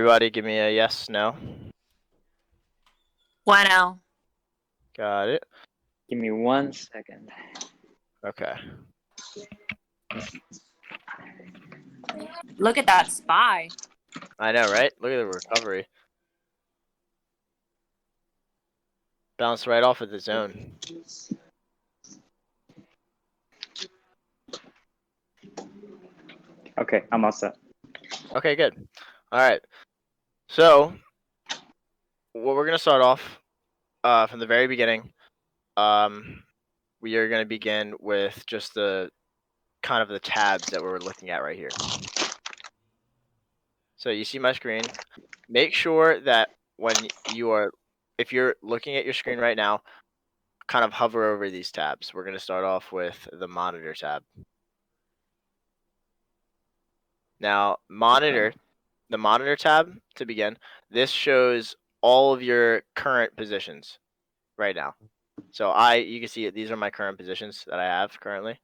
Everybody give me a yes, no. Bueno. Got it. Give me 1 second. Okay. Look at that spy. I know, right? Look at the recovery. Bounced right off of the zone. Okay, I'm all set. Okay, good. All right. So, what we're going to start off from the very beginning. We are going to begin with just the kind of the tabs that we're looking at right here. So, you see my screen. Make sure that if you're looking at your screen right now, kind of hover over these tabs. We're going to start off with the monitor tab. Now, the monitor tab to begin, this shows all of your current positions right now. So you can see it, these are my current positions that I have currently.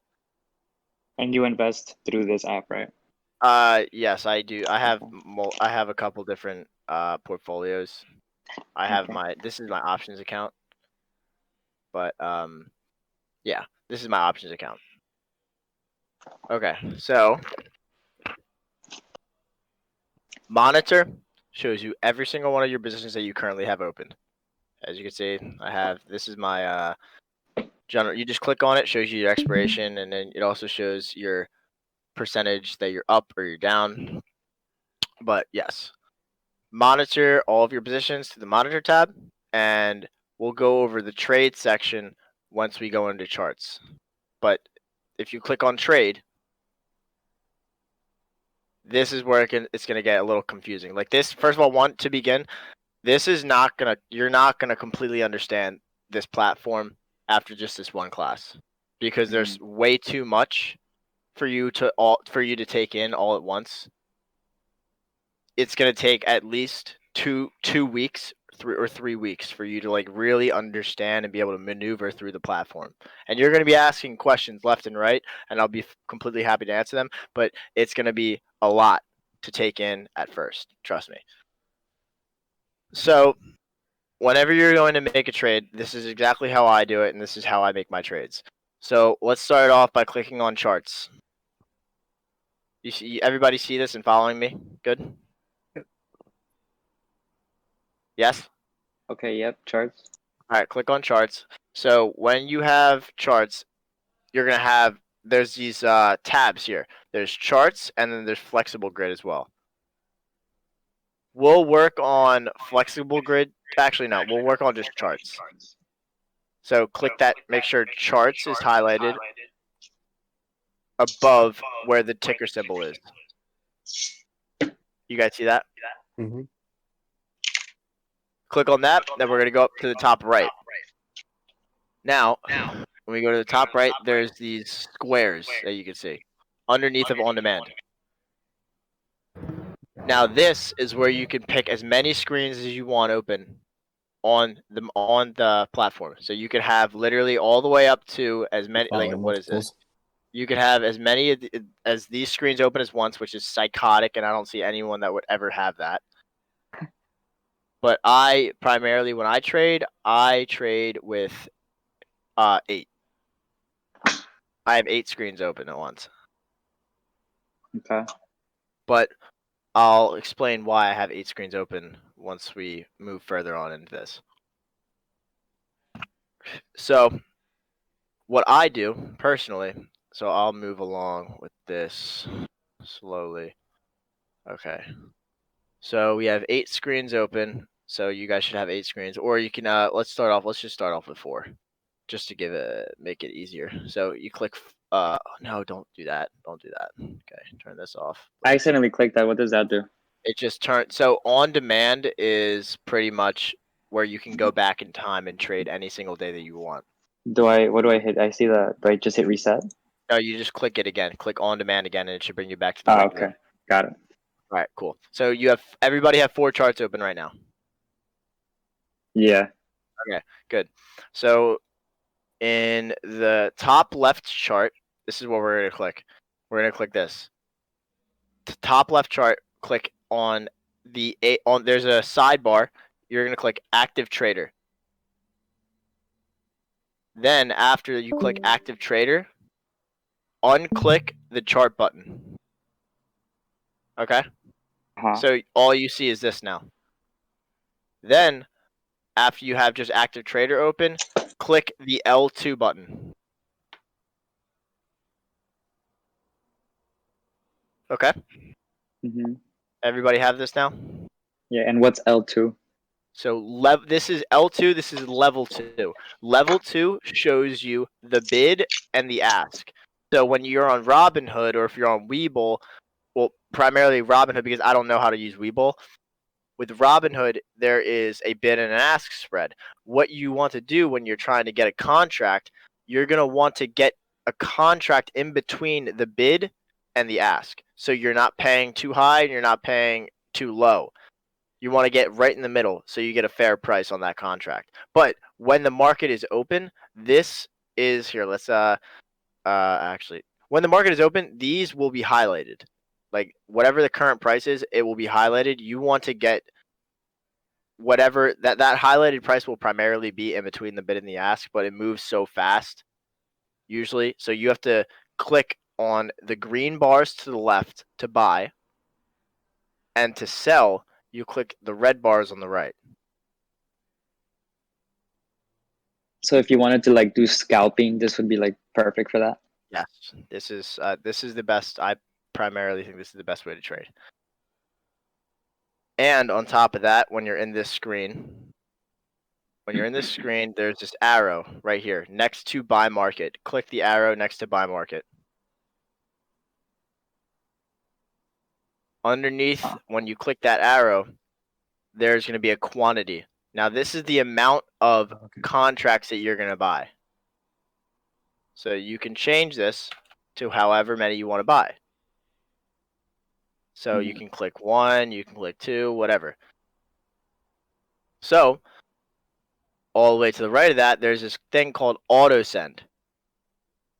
And you invest through this app, right? Yes, I do. I have a couple different portfolios. I have this is my options account. But yeah, this is my options account. Okay, so monitor shows you every single one of your positions that you currently have open. As you can see, this is my general. You just click on it, shows you your expiration, and then it also shows your percentage that you're up or you're down. But yes, monitor all of your positions to the monitor tab, and we'll go over the trade section once we go into charts. But if you click on trade, this is where it's going to get a little confusing. Like this, first of all, to begin, you're not going to completely understand this platform after just this one class, because there's way too much for you to take in all at once. It's going to take at least 2 weeks, 3 weeks for you to like really understand and be able to maneuver through the platform. And you're going to be asking questions left and right, and I'll be completely happy to answer them, but it's going to be a lot to take in at first, trust me. So whenever you're going to make a trade, this is exactly how I do it, and this is how I make my trades. So let's start off by clicking on charts. Everybody see this and following me? Good? Yes? Okay, yep, charts. All right, click on charts. So when you have charts, there's these tabs here. There's charts, and then there's flexible grid as well. We'll work on flexible grid. Actually, no, we'll work on just charts. So click that, make sure charts is highlighted above where the ticker symbol is. You guys see that? Mm-hmm. Click on that, then we're going to go up to the top right. Now, when we go to the top right, there's these squares that you can see underneath of on demand. Now, this is where you can pick as many screens as you want open on the platform. So you could have literally all the way up to as many, like, what is this? You could have as many as these screens open as once, which is psychotic, and I don't see anyone that would ever have that. But I primarily, when I trade with 8. I have 8 screens open at once. Okay. But I'll explain why I have 8 screens open once we move further on into this. So what I do personally, so I'll move along with this slowly. Okay. So we have 8 screens open. So you guys should have 8 screens, or you can let's just start off with 4, just to make it easier. So you click no, don't do that. Don't do that. Okay, turn this off. I accidentally clicked that. What does that do? It just so on demand is pretty much where you can go back in time and trade any single day that you want. What do I hit? I see that. Do I just hit reset? No, you just click it again. Click on demand again, and it should bring you back to the regular. Okay. Got it. All right, cool. So everybody have 4 charts open right now. Yeah. Okay, good. So in the top left chart, this is what we're going to click. We're going to click this. The top left chart, click on there's a sidebar. You're gonna click Active Trader. Then after you click Active Trader, unclick the chart button. Okay? So all you see is this now. Then after you have just Active Trader open, click the L2 button. Okay? Mm-hmm. Everybody have this now? Yeah, and what's L2? So this is L2, this is level 2. Level 2 shows you the bid and the ask. So when you're on Robinhood or if you're on Webull, well, primarily Robinhood because I don't know how to use Webull. With Robinhood, there is a bid and an ask spread. What you want to do when you're trying to get a contract, you're going to want to get a contract in between the bid and the ask. So you're not paying too high and you're not paying too low. You want to get right in the middle so you get a fair price on that contract. But when the market is open, this is here. Let's actually when the market is open, these will be highlighted. Like whatever the current price is, it will be highlighted. You want to get whatever that highlighted price will primarily be in between the bid and the ask, but it moves so fast usually. So you have to click on the green bars to the left to buy, and to sell, you click the red bars on the right. So if you wanted to like do scalping, this would be like perfect for that. Yes, this is the best. I primarily think this is the best way to trade. And on top of that, when you're in this screen, there's this arrow right here next to buy market. Click the arrow next to buy market. Underneath, when you click that arrow, there's going to be a quantity. Now, this is the amount of contracts that you're going to buy. So you can change this to however many you want to buy. So you can click 1, you can click 2, whatever. So all the way to the right of that, there's this thing called auto send.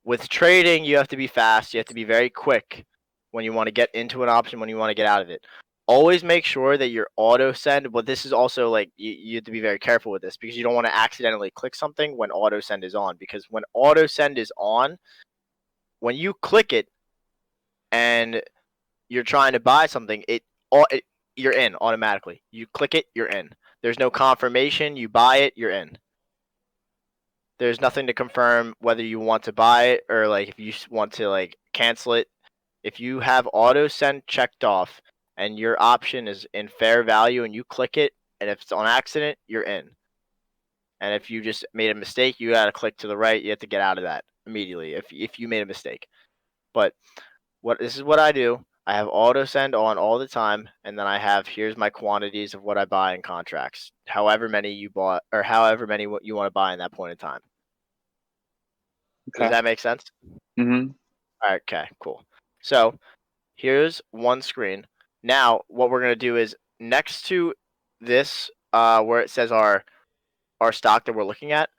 With trading, you have to be fast. You have to be very quick when you want to get into an option, when you want to get out of it. Always make sure that your auto send, but this is also like you have to be very careful with this because you don't want to accidentally click something when auto send is on. Because when auto send is on, when you click it and you're trying to buy something, you're in automatically. You click it, you're in. There's no confirmation. You buy it, you're in. There's nothing to confirm whether you want to buy it or like if you want to like cancel it. If you have auto send checked off and your option is in fair value and you click it and if it's on accident, you're in. And if you just made a mistake, you got to click to the right. You have to get out of that immediately if you made a mistake. But this is what I do. I have auto send on all the time, and then I have here's my quantities of what I buy in contracts, however many you bought or however many you want to buy in that point in time. Okay. Does that make sense? Mm-hmm. All right, okay, cool. So here's one screen. Now what we're gonna do is next to this, where it says our stock that we're looking at,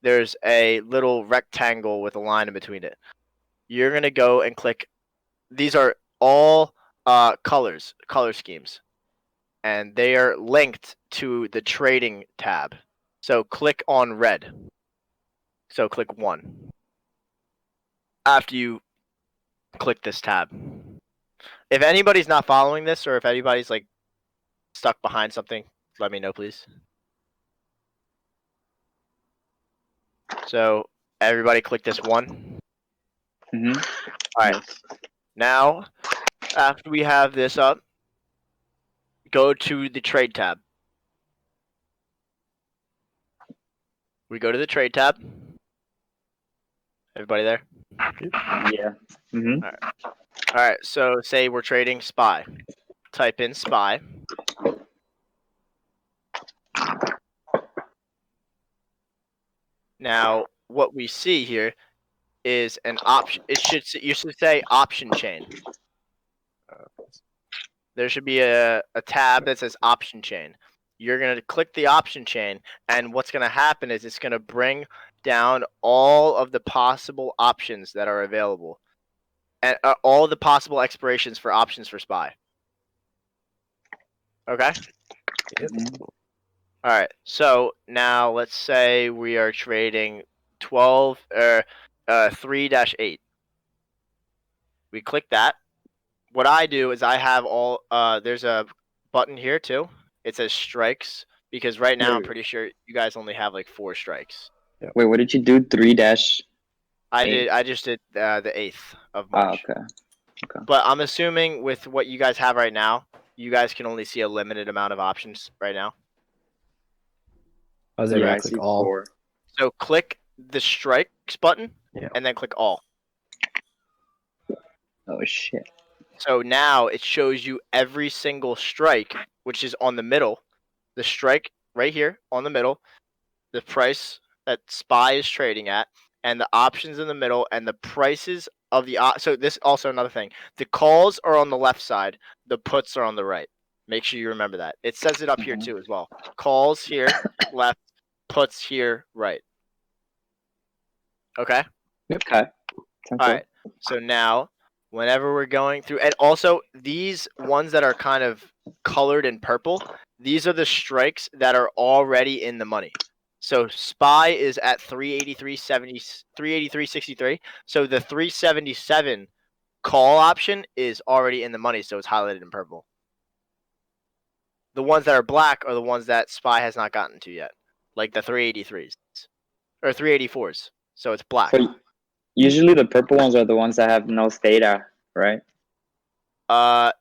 there's a little rectangle with a line in between it. You're gonna go and click. These are all color schemes, and they are linked to the trading tab. So click on red. So click 1 after you click this tab. If anybody's not following this, or if anybody's like stuck behind something, let me know, please. So everybody click this 1. Mm-hmm. All right. Yes. Now, after we have this up, go to the trade tab. We go to the trade tab. Everybody there? Yeah. Mm-hmm. All right. All right. So say we're trading SPY. Type in SPY. Now, what we see here is an option. You should say option chain. There should be a tab that says option chain. You're going to click the option chain, and what's going to happen is it's going to bring down all of the possible options that are available and all the possible expirations for options for SPY. Okay. Yep. All right. So now let's say we are trading 12 or 3-8. We click that. What I do is I have all there's a button here too. It says strikes because right now I'm pretty sure you guys only have like 4 strikes. Wait, what did you do? 3-8? I just did the 8th of March. Okay. But I'm assuming with what you guys have right now, you guys can only see a limited amount of options right now. I was able Yeah, to I click see all. 4. So click the strikes button Yeah. and then click all. Oh shit. So now it shows you every single strike, which is on the middle. The strike right here on the middle, the price that SPY is trading at, and the options in the middle, and the prices of the so this also another thing. The calls are on the left side, the puts are on the right. Make sure you remember that. It says it up here too as well. Calls here, left, puts here, right. Okay? Okay. All right. So now, whenever we're going through, and also these ones that are kind of colored in purple, these are the strikes that are already in the money. So SPY is at 383.70, 383.63. So the 377 call option is already in the money, so it's highlighted in purple. The ones that are black are the ones that SPY has not gotten to yet, like the 383s or 384s. So it's black. But usually the purple ones are the ones that have no theta, right? Not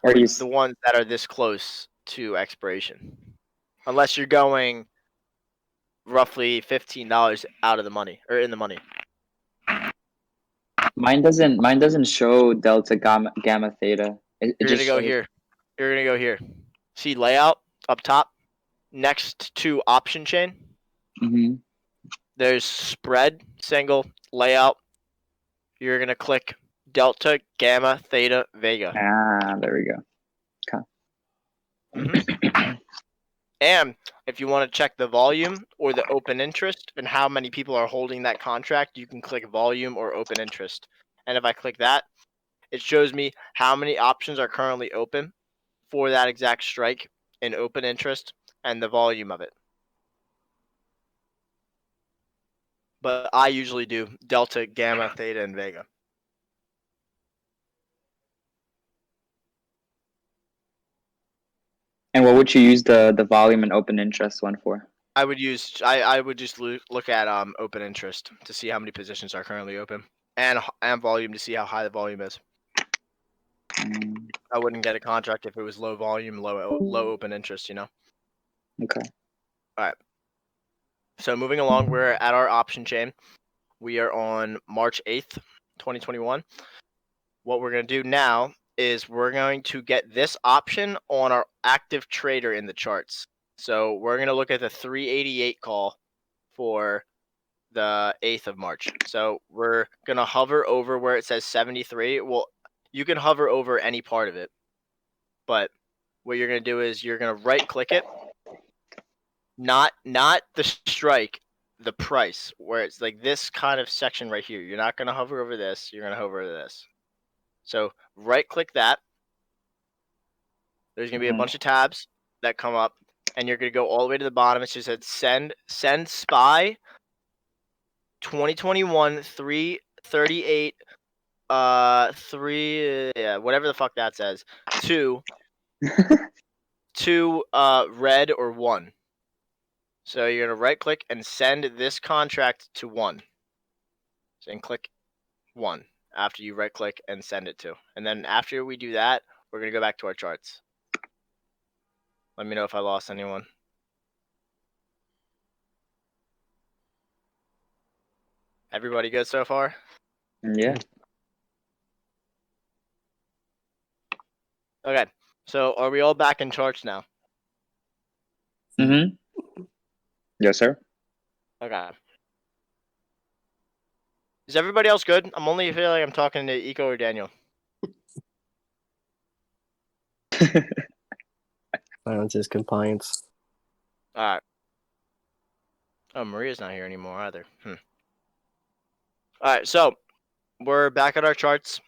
Or you the ones that are this close to expiration, unless you're going roughly $15 out of the money or in the money. mine doesn't show delta gamma theta. It You're just gonna go shows. here. You're gonna go here. See layout up top, next to option chain. Mm-hmm. There's spread, single, layout. You're gonna click delta, gamma, theta, vega. Ah, there we go. And if you want to check the volume or the open interest and how many people are holding that contract, you can click volume or open interest. And if I click that, it shows me how many options are currently open for that exact strike in open interest and the volume of it. But I usually do delta, gamma, theta, and vega. And what would you use the volume and open interest one for? I would just look at open interest to see how many positions are currently open and volume to see how high the volume is. I wouldn't get a contract if it was low volume, low open interest, you know. Okay. All right. So moving along, we're at our option chain. We are on March 8th, 2021. What we're going to do now is we're going to get this option on our active trader in the charts. So we're going to look at the 388 call for the 8th of March. So we're going to hover over where it says 73. Well, you can hover over any part of it, but what you're going to do is you're going to right click it, not the strike, the price, where it's like this kind of section right here. You're not going to hover over this, you're going to hover over this. So right click that. There's going to be a bunch of tabs that come up, and you're going to go all the way to the bottom. It just said send SPY 2021 338 whatever the fuck that says, to red or 1. So you're gonna right click and send this contract to 1. And click 1 after you right click and send it to. And then after we do that, we're gonna go back to our charts. Let me know if I lost anyone. Everybody good so far? Yeah. Okay. So are we all back in charts now? Mm-hmm. Yes, sir. Okay. Is everybody else good? I'm only feeling like I'm talking to Eco or Daniel. Silence is compliance. All right. Oh, Maria's not here anymore either. All right, so we're back at our charts.